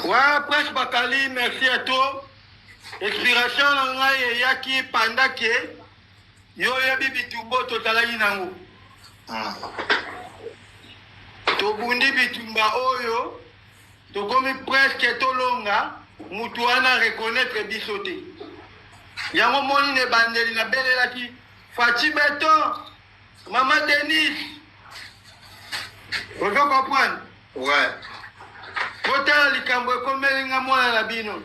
Ouais, presque Bakali, merci à toi. Expiration nangai yaki pandake yo yabi bitumbo totalaki nango. Tobundi bitumba oyo tokomi presque tolonga mutu wana reconnaître bisote. Yango moni ne bandeli na belelaki Fati Beton, Maman Denise. Vous comprenez? Ouais. Côté likambo ekomelinga mwana na bino.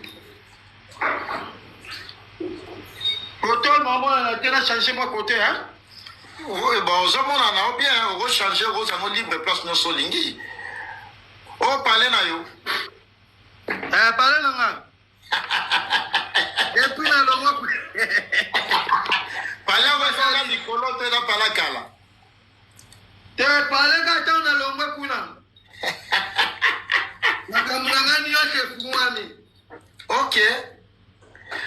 Côté maman na tena changer moi côté hein? Oui, bon, ça mon a bien, on va changer, on va libre place no solingi. Oh, parler na yo. Parler na nga. Depuis na lo moi. Parler on va faire la Nicolo te na pala kala. Te parler ka ta na lo moi kuna. Ok.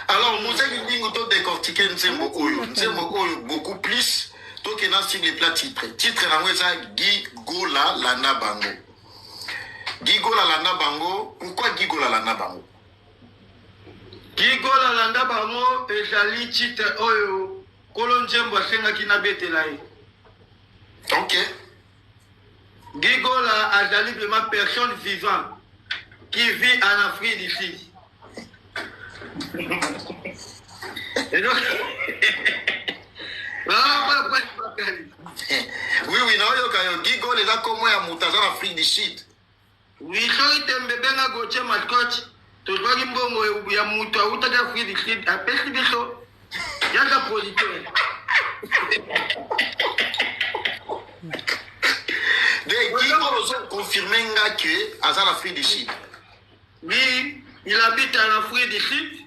Alors, nous avons décortiqué Nzembo Oyo beaucoup plus. Donc, il y a les plats titres. Titre, Guy Gola Lana Bango. Guy Gola Lana Bango. Pourquoi Guy Gola Lana Bango? Guy Gola Lana Bango et Jali titre Oyo. Kolon Nzembo Senga Kinabete Lai. Ok. Guy Gola a Jali de ma personne vivante qui vit en Afrique du Sud. Et donc, oui, non, Guy Gola est là comme moi à Moutazan en Afrique du Sud. Oui, je suis un bébé à Gauthier Mascotte. Tu dois dire que tu as Mouta ou tu as Afrique du Sud. À Pessi Bisso, il y a un producteur. Guy Gola confirmé que Azan Afrique du Sud. Oui, il habite en Afrique du Sud.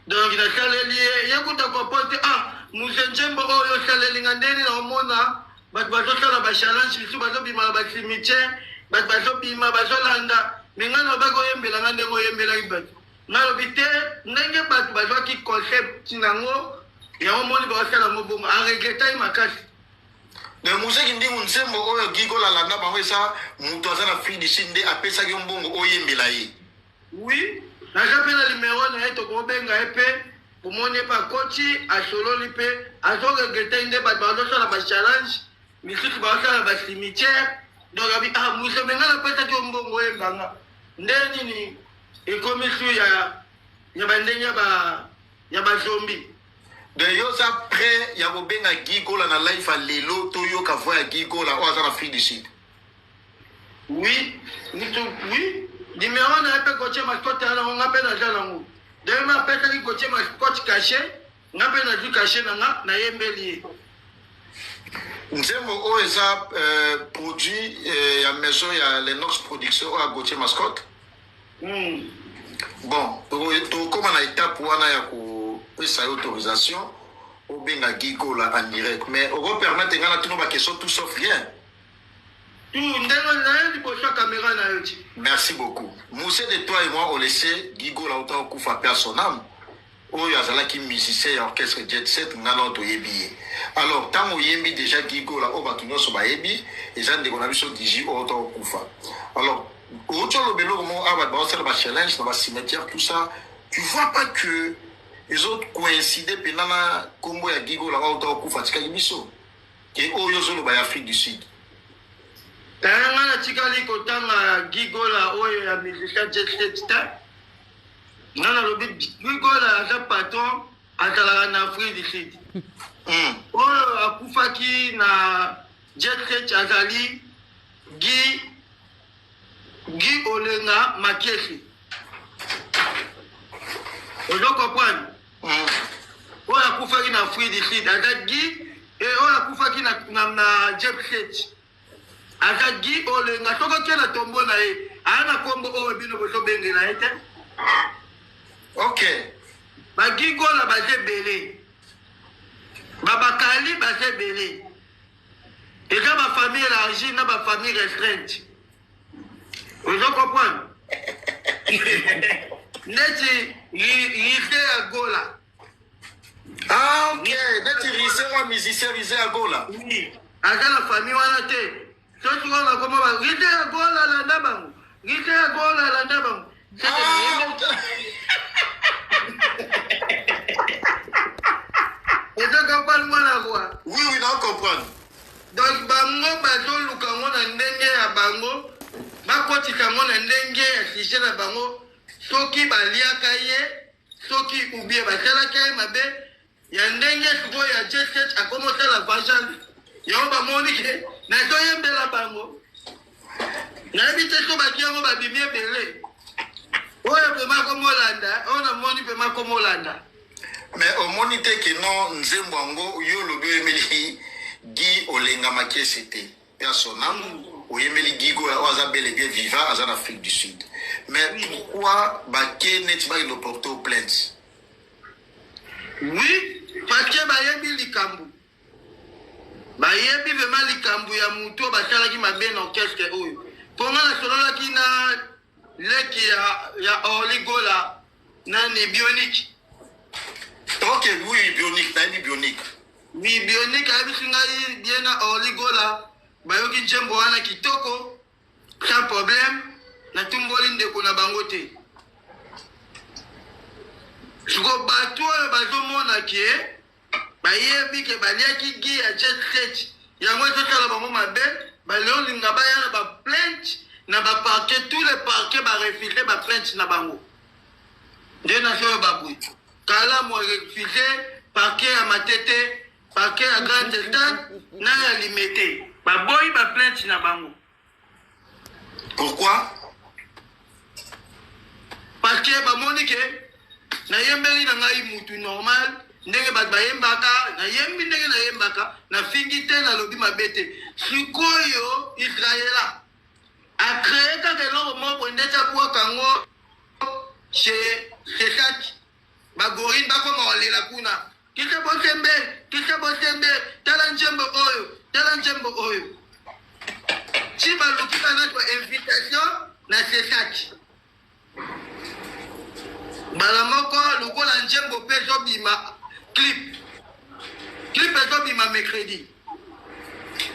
Donc il a salé, il y a tout à composer. Ah, Moussenjembo, il a salé, il a salé, Mona, Bazo la challenge, il a bima la cimetière, Bazo bima, Bazolanda, mais on a pas goyé, mais la goyé, la ibet. Nalobité, n'est pas Bazo qui concept, Tinango, il y a un monde qui va faire la mobo, en regrettant ma casse. Mais Moussa qui dit Nzembo Oyo Guy Gola Lana Bango, ça, Moutazan Afrique du Sud, après ça, il y a un bon Oye Melaye. Oui, na jape na numéro na eto ko benga epe pour mon pas coach a solo lipe a so regrette inde ba ba so la ba challenge misuki ba so la ba cimetière donc abi ah muso benga na pesa to mbongo e banga ndeni ni e komisu ya bandenya ba zombie de yo ça près ya bo benga Guy Gola na life a lelo to yo ka voya Guy Gola o azana Afrique du Sud. Oui, oui. Numéro na pe coach mascotte na nga pe na jana ngo. De ma pe ki coach mascotte caché, nga pe na du caché na yembeli. Nzembo o eza produit ya maison ya Lenox production à Gauthier mascotte. Bon, to comme na étape wana ya ko esa autorisation au benga Guy Gola en direct, mais on va permettre ngana tout ba question tout sauf rien. Merci beaucoup. Moussé de toi et moi, on laissait Guy Gola autant Koufa perd son âme. Oh, il y a qui musicien et orchestre Jet Set, Nano to Yebi. Alors, tant qu'on Yebi déjà Guy Gola, on va tourner sur Yebi, et ça, on a vu sur Digi autant Koufa. Alors, au tient le bélo, on va faire le challenge, dans le cimetière, tout ça. Tu vois pas que les autres coïncident, puis nana, comme il y a Guy Gola autant Koufa, c'est qu'il y a et oh, il y a Afrique du Sud. Tanga na tikali kotanga Guy Gola oyo ya musicien Jet Set ta. Nana lobi Guy Gola ata patron atala na Afrique du Sud. Oyo akufaki na Jet Set azali Guy Olenga Makiesi. Ozo comprendre? Oyo akufaki na Afrique du Sud azali Guy et oyo akufaki na Jet Set. Azagi Olenga toko kena tombo na ye ana kombo o bino boso bengela ete. OK. Ba Guy Gola ba zebele. Baba Kali ba zebele. Et quand ma famille élargie na ma famille restreinte. Vous comprenez? Neti Rise à Gola. Ah OK, neti Rise wa musicien Rise à Gola. Oui. Aga la famille wana te. So tu vas comment va Rise à Gola la ndabango. Rise à Gola la ndabango. bakotisa yango na ndenge ya sujet na bango soki baliaka ye soki ubie basalaka ye mabe ya ndenge sikoyo ya jet akomosala vengeance yango bamoni ke nazoyembela bango nayebi te so baki yango babimi ebele oyo pema komolanda oyo namoni pema komolanda mais omoni te ke no nzembo yango yo olobi oyemeli Guy olengamaki ese te ya sonam oyemeli Gigo oyo aza bel et bien vivant aza na Afrique du Sud mais pourquoi bake neti bakende porte aux plaintes? Oui, parce que bayebi likambo bayebi vraiment likambo ya muto basalaki mabe na orchestre oyo mponga nasololaki na leki ya Orligola nani Bionique. Ok, oui, Bionique, nayebi Bionique. Oui, Bionique ayebisi ngai bien na Orligola bayoki njembo wana kitoko sans problème natumboli ndeko na bango te siko bato oyo bazomona ke bayebi ke baliaki Guy ya jet set yango ezosala bango mabe baleolinga baya na baplainte na baparquet tous les parquets barefuse baplainte na bango nde nasi oyo babwi kalamu arefuse parquet ya Matete parquet ya Grand Stade na ya Limete baboyi baplainte na bango. Pourquoi? Parce que bamoni ke nayembeli na ngai mutu normal ndenge bato bayembaka nayembi ndenge nayembaka nafingi te nalobi mabe te sikoyo Israela acreye kaka eloko moko ndeti abwaka yango chez Sesaki bagorine bakoma kolela kuna kise bosembe tala njembo oyo si baluki banatwa invitation na Sesaki bala moko lokola njembo mpe ezobima clip ezobima mercredi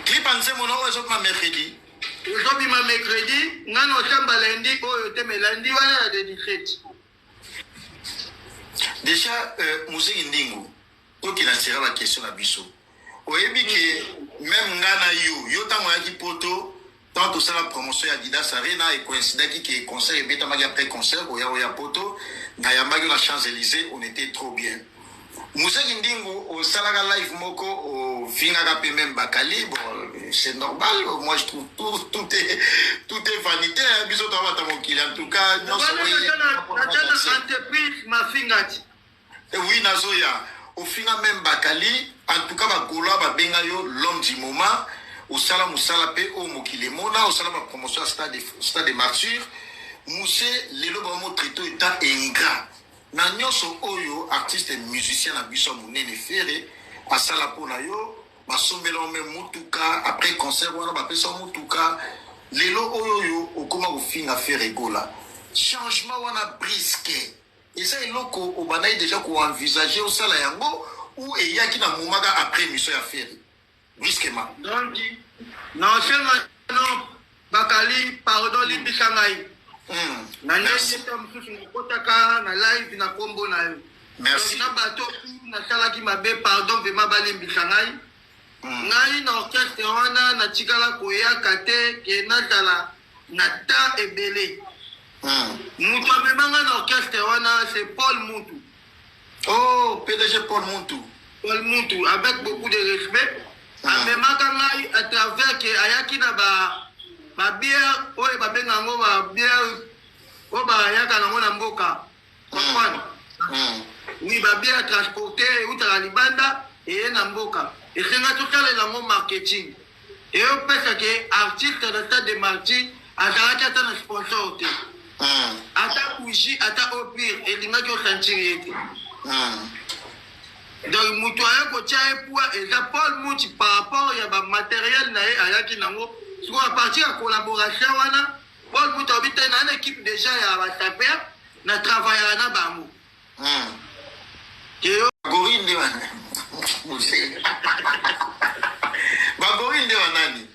clip anzembo noko ezobima mercredi ezobima mercredi ngana osamba lundi oyo te me lundi wana ya 17 déjà Muziki Ndingu tokina tira ba question na biso oyebi ke même ngana yo ntango oyaki poto tant tosala promotion ya Adidas Arena ekoincidaki ke concert ebetamaki après concert oya poto na yambaki na Champs-Élysées on était trop bien. Muziki Ndingu osalaka live moko ofingaka pe même bakali bon c'est normal moi je trouve tout est vanité biso to abata mokili en tout cas non c'est entreprise mafingati oui nazoya ofinga même bakali en tout cas bakola babenga yo l'homme du moment osala musala pe o mokili mona osala ma promotion à stade de martyr muse lelo ba mo traité état ingrat na nyonso oyo artiste et musicien na biso munene fere asala pona yo basombela même mutuka après concert wana bapesa mutuka lelo oyo yo okoma kofinga fere gola changement wana brisque eza eloko obanayi déjà ko envisager osala yango ou eyaki na momaka après mission ya fere brusquement donc non seulement non bakali pardon limbisa ngai na ndenge ta mosusu nakotaka na live na kombo na yo merci na bato nasalaki mabe pardon vraiment balimbisa ngai ngai na orchestre wana natikala koyaka te ke nazala na temps ebele mutu amemanga na orchestre wana c'est Paul Muntu. Oh, PDG Paul Muntu avec beaucoup de respect amemaka ngai à travers ke ayaki na ba bière oyo babenga ngo ba bière oyo bayaka nango na mboka comprendre oui ba bière transporté eutaka libanda eye na mboka esenga tosalela yango marketing eyopesa ke artiste na stade de martyr azalaki ata na sponsor te ata bougie ata au pire elingaki osantiri ye te donc mutu aye kotia ye poids eza Paul Muti par rapport ya bamatériel na ye ayaki nango siko à partir ya collaboration wana Paul Muti aobi te na équipe déjà ya basaper na travaillaka na bango bagori nde bagori nde wanani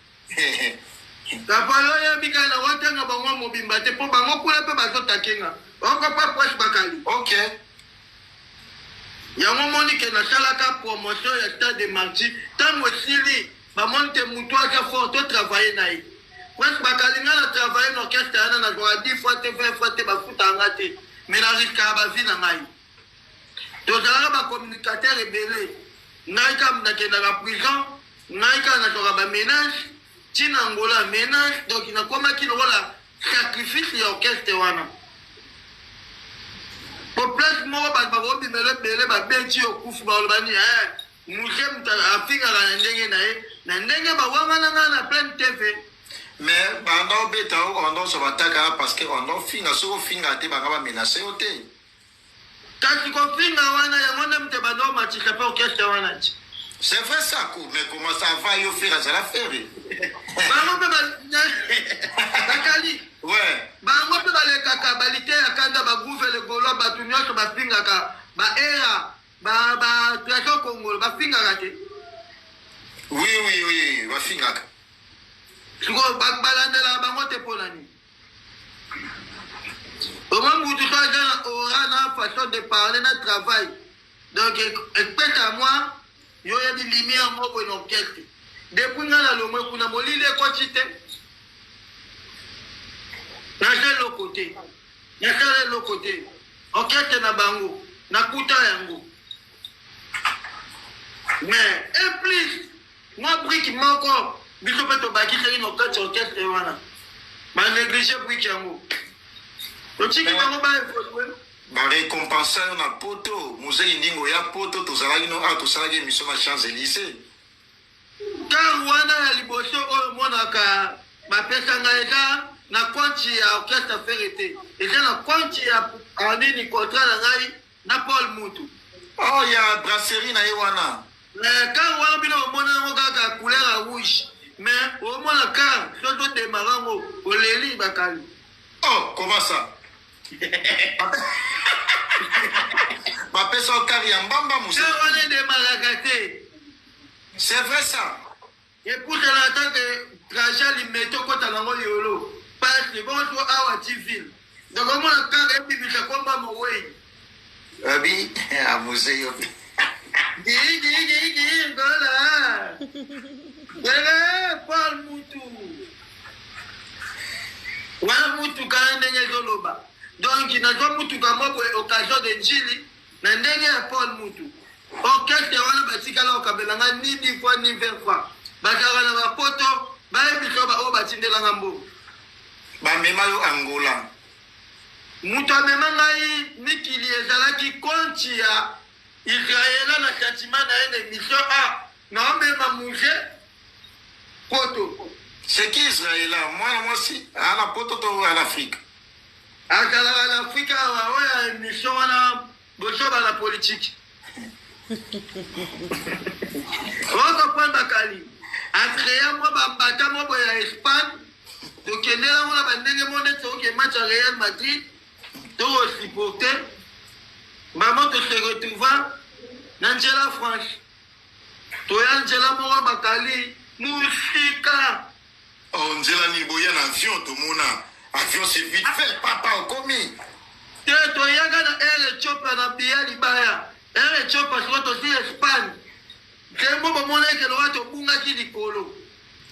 kapalo oyebi kaka na kotenga bango mobimba te mpo bango kuna mpe bazotakenga okopa poche bakali ok yango moni ke nasalaka promotion ya stade de martyr ntango esili bamoni te mutu aza fort totravaille na ye presque bakalinga na travailler na orchestre yana na joa 10 fois te 20 fois te bafuta anga te mais na risque ba vie na ngai tozalaka ba communicateur ebele ngai kam nakendaka prison ngai kaka nazoka ba ménage tina ngola ménage donc nakomaki lokola sacrifice ya orchestre wana po place moko bato bakobimela ebele babeti okufu balobani muse mutu afingaka na ndenge na ye na ndenge bawangana nga na pleine tv mais banda obeta ondo so bataka parce que ondo finga soko finga te banga bamenace yo te kasi kofinga wana yango nde mutu banda omatisa mpe orchestre wana ti c'est vrai ça mais comment ça va yo faire azala faire bango mpe bakali ouais bango mpe balekaka balite ya kanda bagouve legolo bato nyonso bafingaka baera batraso kongolo bafingaka te oui bafingaka siko balandela bango te mpo nani omoi mutu to aza na ora na façon de parler na travail donc ekpeta moi yo yebi lumière moko na orchestre depuis nga na lomwe kuna molili ekoti te nasala eloko te orchestre na bango nakuta yango mais et plus mwa brike moko biso mpe tobakisaki na kati ya orchestre wana banéglige brike yango totiki bango baevolue barécompense yo na poto muzei ndingo ya poto tozalaki no a tosalaki émission na Champs-Élysées kar wana ya liboso oyo monaka bapesanga eza na konti ya orchestre fere te eza na konti ya anini contrat na ngai na Paul Mutu oh ya brasserie na ye wana kar wana bino omona yango kaka couleur ya rouge mais omona kar so todemara yango oleli bakali oh comment ça bapesa okari ya mbamba musa wana edemaraka te c'est vrai ça eputana ata ke traja limeto kota nango yolo pasi bonso awa tivile donc omona kaka ebibisa komba mowei abi amuse yo ngola Paul Mutu wana mutuka ndenge ezoloba donc nazwa mutuka moko occasion de njili na ndenge ya Paul Mutu orchestre wana batikala okabelanga ni 10 fois ni 20 fois bakaka na bapoto bayebiso oyo batindelanga mbo bamema yo Angola mutu amema ngai mikili ezalaki konti ya Israela na sentiment na ye na émission naomema muse poto c'est qui Israël mwana mwasi ana poto to en Afrique azalaka na Afrika awa oyo émission wana bosoba na politique okopona bakali acréa mwa bambata moko ya Espagne tokendela ngo na bandenge mo neti oke match ya Real Madrid tokosupporte mamo tose retrouva na nzela France toya nzela moko bakali musika nzela ni boya na avion tomona avion c'est vite fait papa okomi te toyaka na air Ethiopia na biya libaya air Ethiopia siko tosi Espagne tembo bomona ekelo wa tobungaki likolo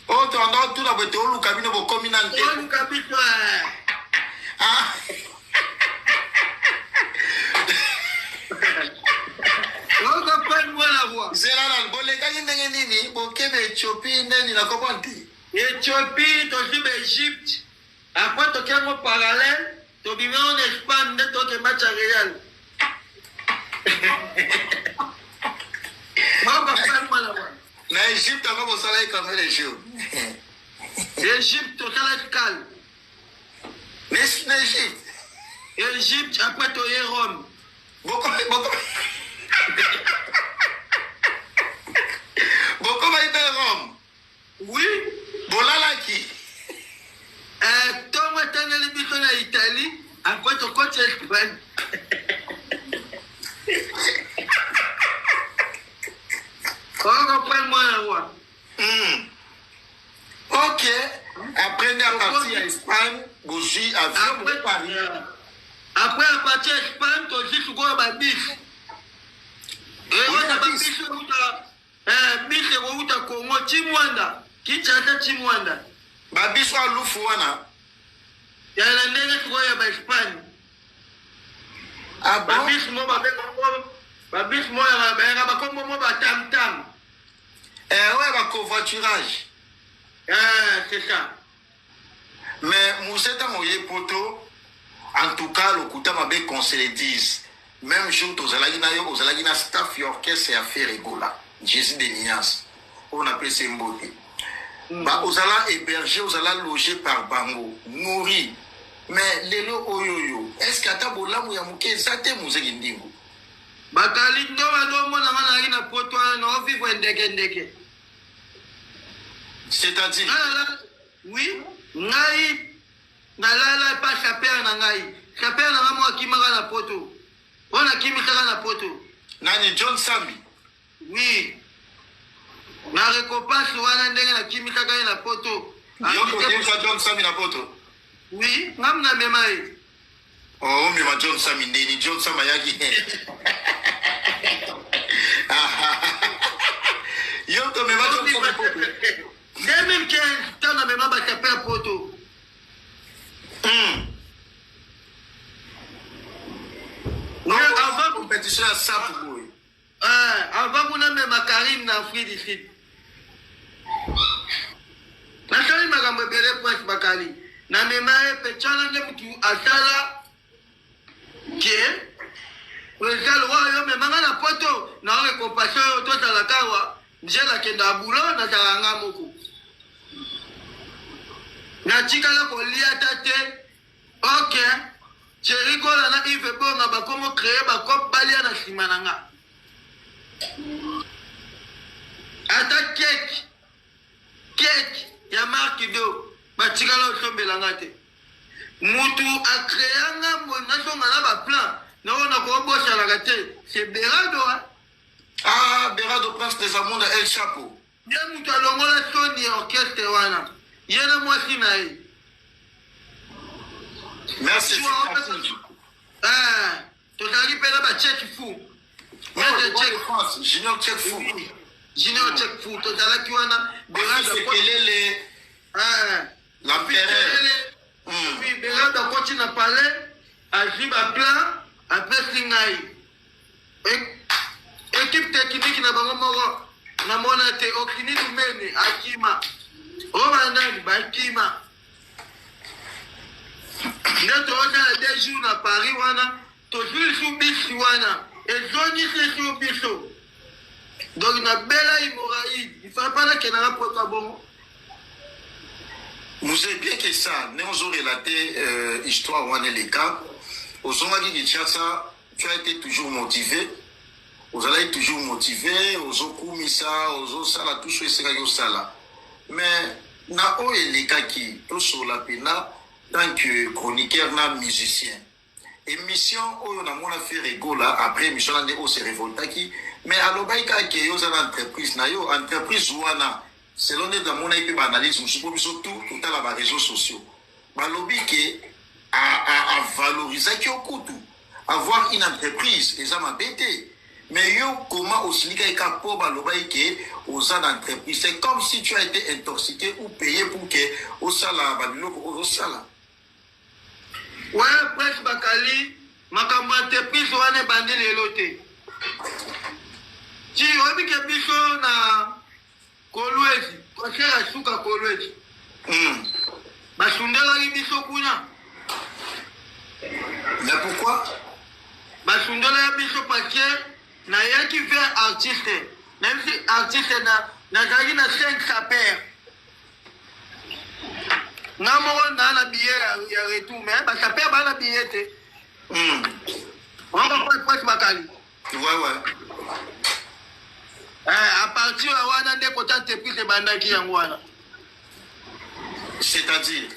oyo toanda tuna bwe tooluka bino bokomi na nte oluka biso nzela na bolekaki ndenge nini bokebe Ethiopie neni na komona te Ethiopie tosi baegypte apres tokiango parallèle tobima en Espagne nde toke match ya Real na Egypte yango bosalaki kame le jour Egypte tosalaki kale na Egypte Egypte apres toye Rome bokomaki mpe Rome oui bolalaki ntongo etangeli biso na Italie apres tokoti Espagne okoprendre mwana wa ok après nde aparti ya Espagne bozwi avion Paris après aparti ya Espagne tozwi sikoyo babisi ewona babisi euta bisi ekouta Congo Timwanda Kinshasa Timwanda babiso alufu wana ya ndenge sikoyo ba Espagne. Ah bon? Babis mo ya ba kombo mo ba tam tam. Ouais, ba covoiturage. C'est ça. Mais Mousseta Moye Poto, en tout cas, le Kouta Mabe qu'on se le dise. Même jour, aux Alagina staff orchestre et affaire Egola. Jésus de Nias. On appelle ça Mbote. Bah, aux ala hébergés, aux ala logés par Bango, nourris. Mais les lots oyoyo, est-ce qu'à ta bola mouya mouké, ça te mousé Gindingo? Bakali ndoba ndo mona ngana na poto na vivre ndeke. C'est-à-dire? Oui, ngai nalala pa chapeur na ngai. Chapeur na ngamo akimaka na poto. Ona kimisaka na poto. Nani John Sambi? Oui. Na récompense wana ndenge na kimisaka na poto. Yoko kimisa John Sambi na poto? Oui, ngam na memai. Oh, mais ma John Sambi ndeni John Sambi yaki. Yoko mais ma John Sambi poto. 2015, quand on a même pas tapé un poteau. Avant compétition à ça pour vous. Avant qu'on a même ma Karine dans Afrique du Sud. Na sali magambo bele point bakali. Na memae pechana nge mtu asala ke wezalo wayo memanga na poto na ole compassion to sala kawa njela kenda bulo na sala moko. Na chikala kolia tate. Ok. Cherikola na ife bonga bakomo créer bakop balia na simananga. Ata cake. Cake ya marque do. Ba chikala osombela ngate. Mutu a créer nga mona songa na ba plan. Na ona ko bossa la gate. C'est Berado. Ah, Berado Prince des Amours El Chapeau. Ya mutu alongola Sony orchestre wana. Yena mwasi na ye. Merci. Tozali pena ba check fou. Junior check fou. Junior check fou. Tozala ki wana Berado Kelele. L'empereur. Oui, Berado koti na palais, ajiba plan, après singai. Équipe technique na bango moko na mona te okini lumene akima. Oba nani bakima. Ndeto oza 2 jours na Paris wana, tozuli sous bisi wana, ezoni se sous biso. Donc na bela hémorraïde, il faut pas que na poto bon. Nous savons bien que ça, nous avons relaté histoire wana les cas. Au Zongaki Kinshasa, tu as été toujours motivé. Vous allez toujours motivé, aux Okumisa, aux Osala, tout ce qui est Sala. Mais na o et les cas qui, tout sur la pena, tant que chroniqueur, na musicien. Émission, on a mon affaire Egola, après émission, on s'est révolté qui, mais à l'obaïka qui est aux entreprises, na yo, entreprise ouana, selon les dans mon équipe analyse, nous suppose surtout tout à la réseaux sociaux. Ma lobby qui a valorisé qui au couteau, avoir une entreprise, les hommes embêtés. Mais yo, comment aussi les gars pour balobaïke aux entreprises, c'est comme si tu as été intoxiqué ou payé pour que au sala, au sala. Ouais, presque bakali, ma entreprise wane bandi lelote. Si obi ke biso na Kolwezi, kosera suka Kolwezi. Basundela ki biso kuna. Mais pourquoi? Basundela biso parce na yaki faire artiste. Même si artiste na zaki na 5 sapeurs. Na moko na billet ya retour mais ba sapeur ba na billet te. On va pas presque bakali. Ouais. À partir de wana nde ko entreprise bandaki yango wana. C'est-à-dire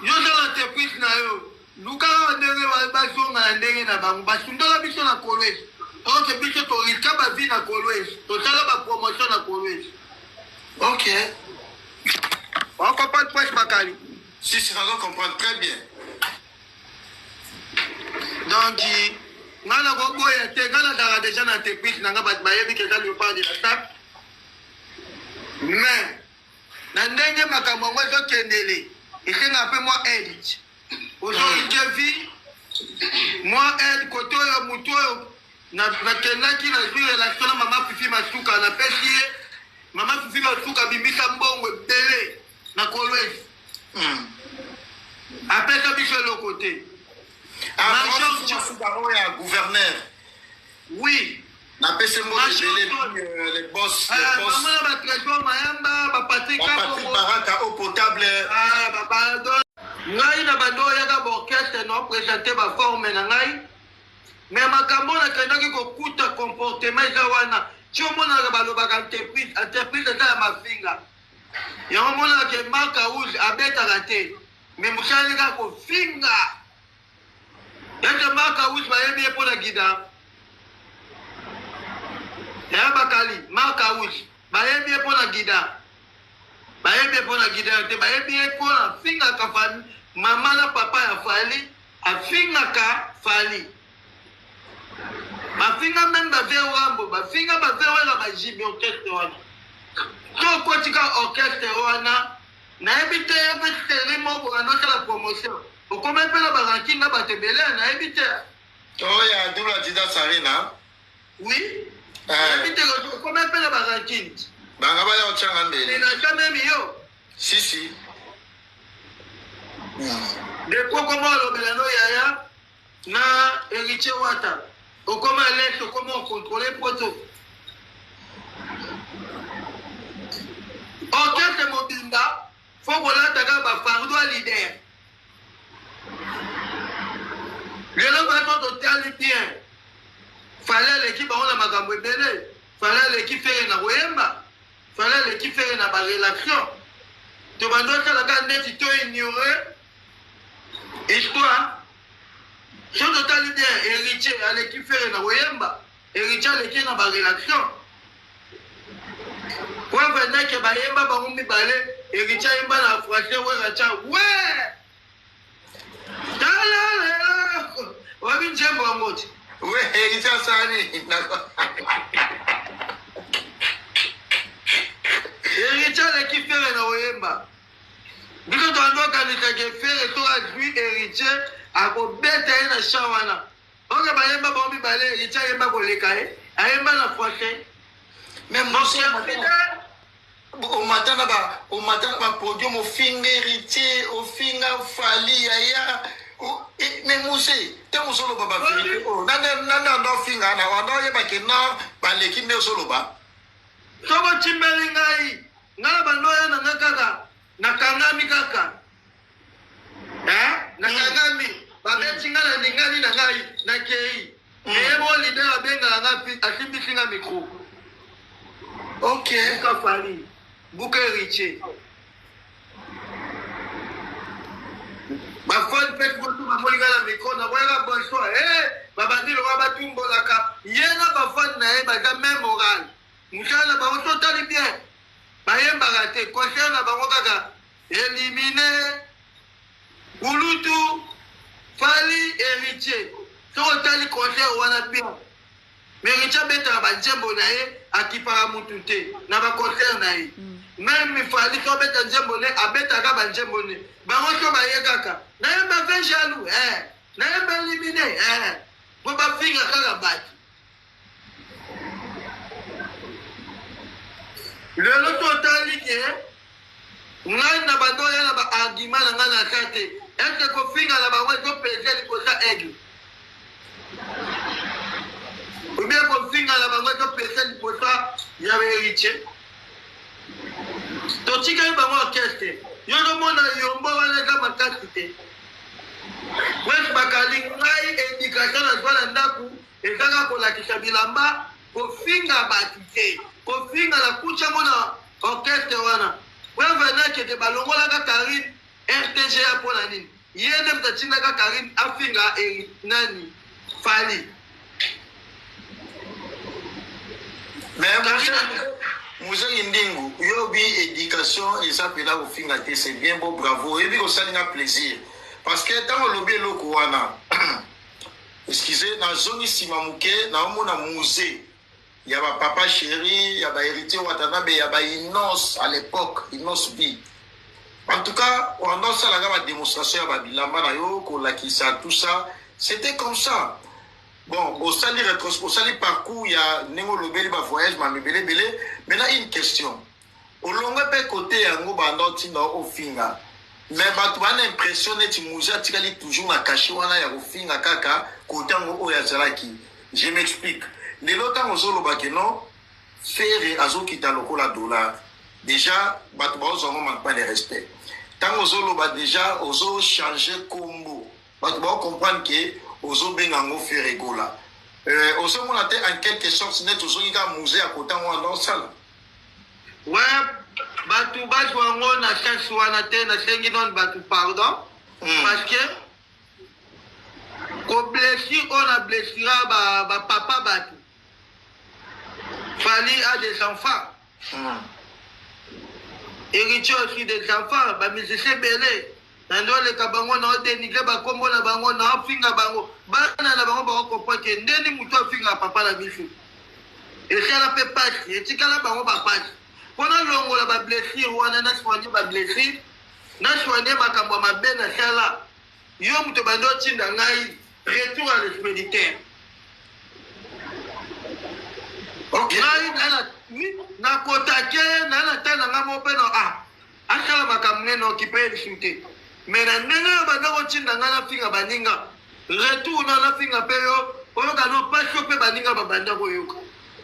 yo za entreprise na yo. Luka ndenge ba zonga na ndenge na bango basundola biso na Kolwezi. Donc biso to riska ba vie na Kolwezi. To sala ba promotion na Kolwezi. OK. On comprend presque bakali. Si, on comprend très bien. Donc ngana go boya te ngana dara déjà na entreprise nanga ba yebi ke za le pas de la table. Mais na ndenge makambo yango ezokendele esenga mpe mwa aide ozolikevi mwa aide kote oyo motu oyo nakendaki nazwi relation na mama Fifi Masuka napesi ye mama Fifi Masuka bimbisa mbongo ebele na Kolwezi apesa biso eloko te oyo ya gouverneur oui napesi mbongo ebele les boss bamona batrésor mayamba bapatrik baraka eau potable ngai na bando oyaka baorchestre na opresente baforme na ngai me makambo nakendaki kokuta comportement eza wana ti omonaka balobaka entreprise eza ya mafinga yango omonaka ke Marc Rouge abetaka te me mosali kaka kofinga ete Marc Rouge bayebi ye mpo na gida ya bakali Marc Rouge bayebi ye mpo na gida bayebi ye mpo na gida te bayebi ye mpo na fingaka fali mama na papa ya Fali afingaka Fali bafinga meme bave wambo bafinga bave wela bajibi orchestre wana to kotika orchestre wana nayebi te yepe seri moko anosala promotion okoma mpela barankinga bato ebele nayebi te oya dula dida sarina oui nayebi te okoma mpela barankini banga baya otyanga mbele inaca meme yo si depo okoma olobela no yaya na Héritier Wata okoma lese okoma okontrole poto orchestre mobimba fo kolataka bafardo ya lider lelo bato totali bien fale aleki bango na makambo ebele fale aleki fere na koyemba fale aleki fere na barelation to bando osalaka neti to ignore histoire so totali bien Héritier aleki fere na koyemba Héritier aleki na barelation po venake bayemba bango mibale Héritier ayemba na français weracha we talalelo wabi njembo wango ti we Héritier asani Héritier aleki fere na koyemba biso toandokanisake fere to azwi Héritier akobeta ye na champ wana oke bayemba bango mibale Héritier ayemba koleka ye ayemba na français même omatana bapodium ofinga Héritier ofinga Fali yaya mais muse te mosoloba bavérité nande ando ofinga na wanda oyebake na baleki nde osoloba soko timbeli ngai ngala bando oya na nga kaka nakangami kaka nakangami babeti nga na ningani na ngai nakei eyebo lider abengaka nga asimbisi nga mikro ok buka Fali buka Héritier bafoni mpe motu bamoni nga na mikro nakoyaka bonsoir babandi lokwa batumbolaka ye na bafani na ye baza même moral mosala na bango totali bien bayembaka te concert na bango kaka élimine Kulutu Fali Héritier soko otali concert wana bien mais Héritier abetaka banzembo na ye akipaka mutu te na baconcert na ye même Fali so abeta nzembo ne abetaka banzembo ne bango so baye kaka nayemba ve jaloux nayemba élimine po bafinga kaka bato lelo totali ke ngai na bando oya na baargument na ngai na sa te ese kofinga na bango ezopesa likosa aigle obien kofinga na bango ezopesa liposa ya Héritier totikali bango orchestre yo nomona yombo wana eza makasi te wesi bakali ngai éducation nazwa na ndako ezaka kolakisa bilamba kofinga bato te kofinga na kuchango na orchestre wana wevenake te balongolaka Karine RTGA mpo na nini ye nde mtatindaka Karine afinga nani Fali Muzangi Ndingu yobi éducation eza pena kofinga te c'est bien beau bravo ebi kosalinga plaisir parce que ntango olobi eloko wana excusez nazongi nsima moke naomona musée il y a papa chéri, il y a héritier Watanabe, il y a Inos à l'époque, Inos B. En tout cas, on a ça la démonstration à Babilamba, tout ça, c'était comme ça. Bon, au sali parcours, il y a Nengo Lobeli, voyage, Mamibele Bele. Maintenant, une question. Au long de côté, il y a un au finga. Mais tu as l'impression que tu as toujours la caché, il y a au finga kaka, côté au Yazalaki. Je m'explique. Les autres temps, on non, faire azo kita lokola dollar. Déjà, tu manque pas de respect. Tant on déjà, on changer combo. Tu comprendre que ozo bengango faire egola ozo mona te en quelque sorte net ozo ika musée à côté moi dans salle ouais batu bazwango na chance wana te na sengi non batu pardon parce que ko blessure on a blessura ba papa batu Fali a des enfants héritier aussi des enfants ba musicien belé nandole kabango na dénigrer ba kombo na bango na finga bango bana na bango ba comprendre que ndeni muto finga papa la bifu et ça la fait pas et tikala bango ba passe pona longo la ba blessure wana na soigner ba blessure na soigner makambo mabe na sala yo muto bando tinda ngai retour à l'expéditeur OK na kotake na tana ngamo pe no akala makamne no kipe discuter mais na ndenge bando tinda ngana finga baninga retour na finga pe yo oyo kano pasio pe baninga babanda koyoka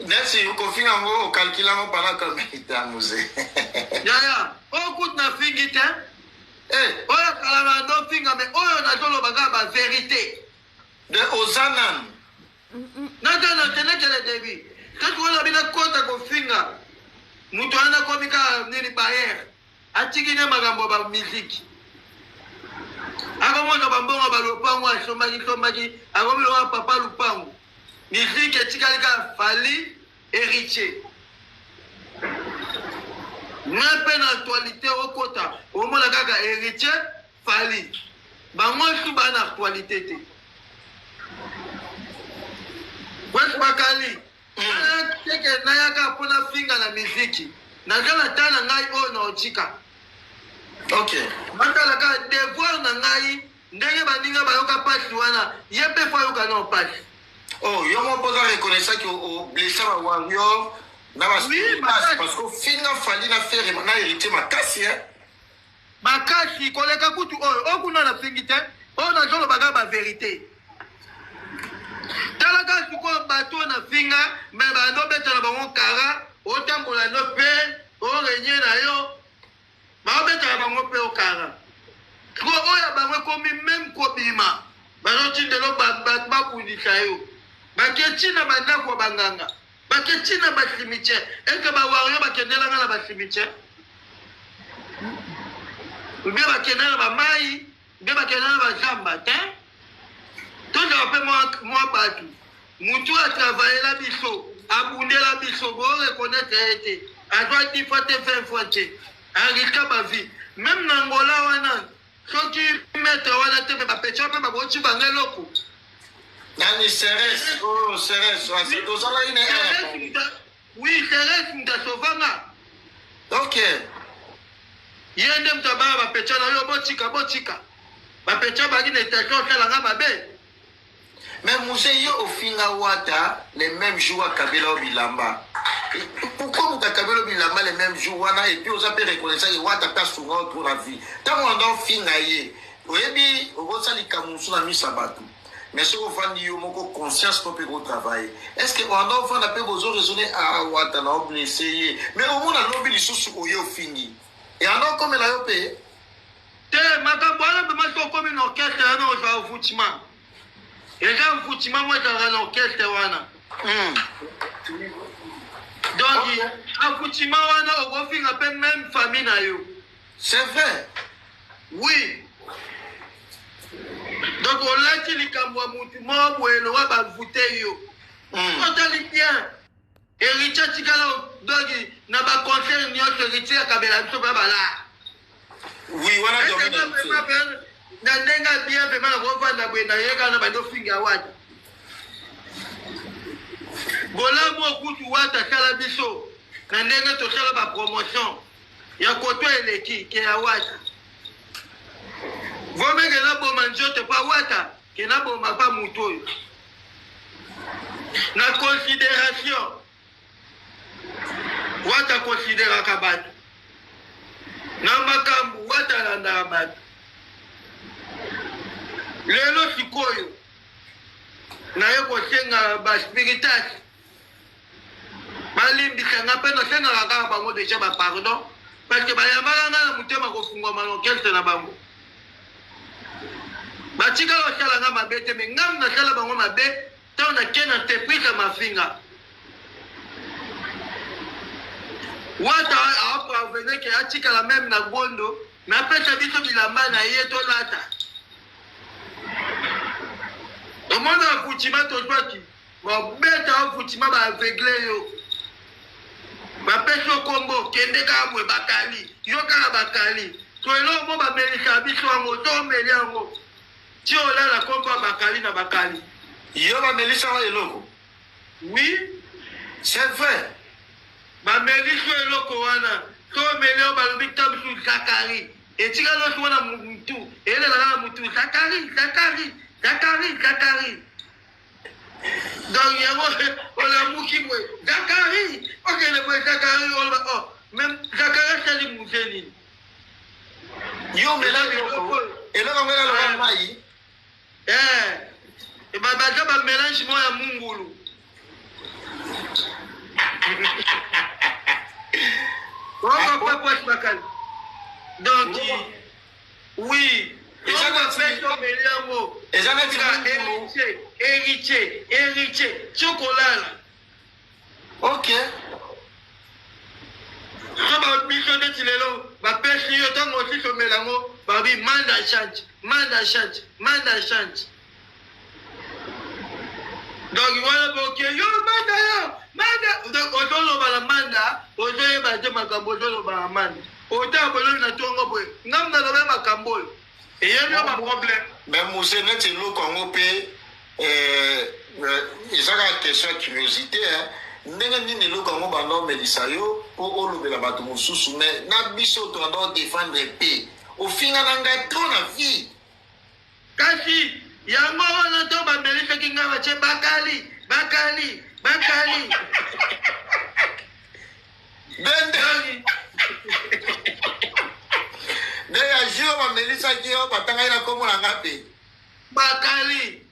Merci, vous finissez en calculant pendant combien de temps vous êtes. Ya, on coûte na fingite. On a calama no finga mais on a dolo baga ba vérité. De Ozanan. Nata tena kele debi. Quand on a bien compte ko finga. Mutu ana komika nini baer. Atigine magambo ba musique. Akomona bambonga ba lopango asomaki akomelo papa lupango. Musique etika Fali héritier. N'a pas d'actualité au quota. Au moins la héritier Fali. Bah moi je suis pas d'actualité. West Bakali. C'est que Nayaka pour la finga la musique. Nakala tana ngai o na ochika. Ok. Mandala ka devoir na ngai ndenge baninga bayoka pasi wana yepe fa yoka no pasi. Oh, il y a un peu de reconnaissance au blessé à Warrior. Parce que Finga Fali n'a fait n'a hérité ma casse. Ma casse, koleka kutu oh kuna na fingite, oh na jolo baga ba vérité. Talaka suko bato na finga, mais ba no beta na bango kara, o tambola no pe, o renye na yo. Ba beta na bango pe o kara. Ko o ya bango komi même ko bima. Ba no tindelo ba kundisa yo. Baketina bandako banganga baketina basimitier est-ce ba wario bakendela ngala basimitier ubia bakendela ba mai ubia bakendela ba jamba te tout ça peut moi batu mutu a travaillé la biso abundé la biso bo reconnaître été a droit di fote 20 fois en risque ba vie même nangola wana soki mettre wana te ba pecho pe ba bochi bangeloko. Nani Ceres, oh Ceres, c'est deux ans là il est. Oui, Ceres m'tasovanga. Ok. Yende mtababa ba pecha na yo bochika. Ba pecha ba ni station kala ngama be. Mais musée yo ofinga wata les mêmes jours à Kabila Bilamba. Pourquoi vous Kabila Bilamba les mêmes jours wana et puis on s'appelle reconnaître que wata pas souvent pour la vie. Tant on a finga yé. Oyebi obosali kamusu na misabatu. Mais si vous faites conscience pour le travail, est-ce que vous avez raisonné à Ouattana, blessé, mais au moins, on a lobby sous au fini. Et alors, comme elle a payé, comme une orchestre, on va au footman. Et quand au footman, moi, j'ai un orchestre. Donc, un footman, on va faire un peu même famille. C'est vrai. Oui. Donc on l'a dit les cambois moutumons ou le roi va voter yo. Totalement bien. Héritier Tikalo donc n'a pas conseil ni autre héritier à Kabila to baba là. Oui, voilà donc. Na ndenga bien vraiment na revendre na bwena yeka na bando finga wadi. bolamu okutu wata sala biso na ndenge tosala ba promotion ya koto eleki ke ya wata vomeke na boma nzoto pa wata ke na boma pa mutu oyo na considération wata considéraka bato na makambo wata alandaka bato lelo sikoyo naye kosenga baspiritage balimbisanga mpe nasengaka kaka bango deja bapardon parce que bayambaka nga na motema kofungwama lokelse na bango batika basala nga mabe te me ngam nasala bango mabe ntango nake na entreprise ya mafinga wata aopravene ke atikala meme na gondo me apesa biso bilamba na ye tolata omona afutima tozwaki babeta afutima baaveugle yo bapesi okombo kende kaka bwe bakali yo kaka bakali to elo mo bamelisa biso yango tomeli yango ti olala kombo ya bakali na bakali yo bamelisa wa eloko oui c'est vrai bamelisa eloko wana tomeli yo balobi ta biso zakari etika losi wana mutu elelaka na mutu zakari donc yango olamuki bwe zakari okende bwe zakari oloba o même zakari asali muse nini yo melaki eloko ngo elaloba mai baza bamélange mo ya mungulu okopapoasi bakali donc oui héritier chokolala ok so babiso ndeti lelo bapesi yo ntango osi somela yango babi manda change donc wana boke yo manda ozoloba na manda ozoyeba te makambo ozoloba na manda ota bololi na tongo boye ngam naloba makambo oyo eyebi yo baproblème mais mose neti eloko yango mpe eza kaka question ya curiosité ndenge nini eloko yango banda omelisa yo mpo olobela bato mosusu mais na biso toanda odefendre mpe ofinga na ngai tro na vie kasi yango wana to bamelisaki ngai batie bakali bende nde ya jour bamelisaki yo batangai na kombo na nga mpe bakali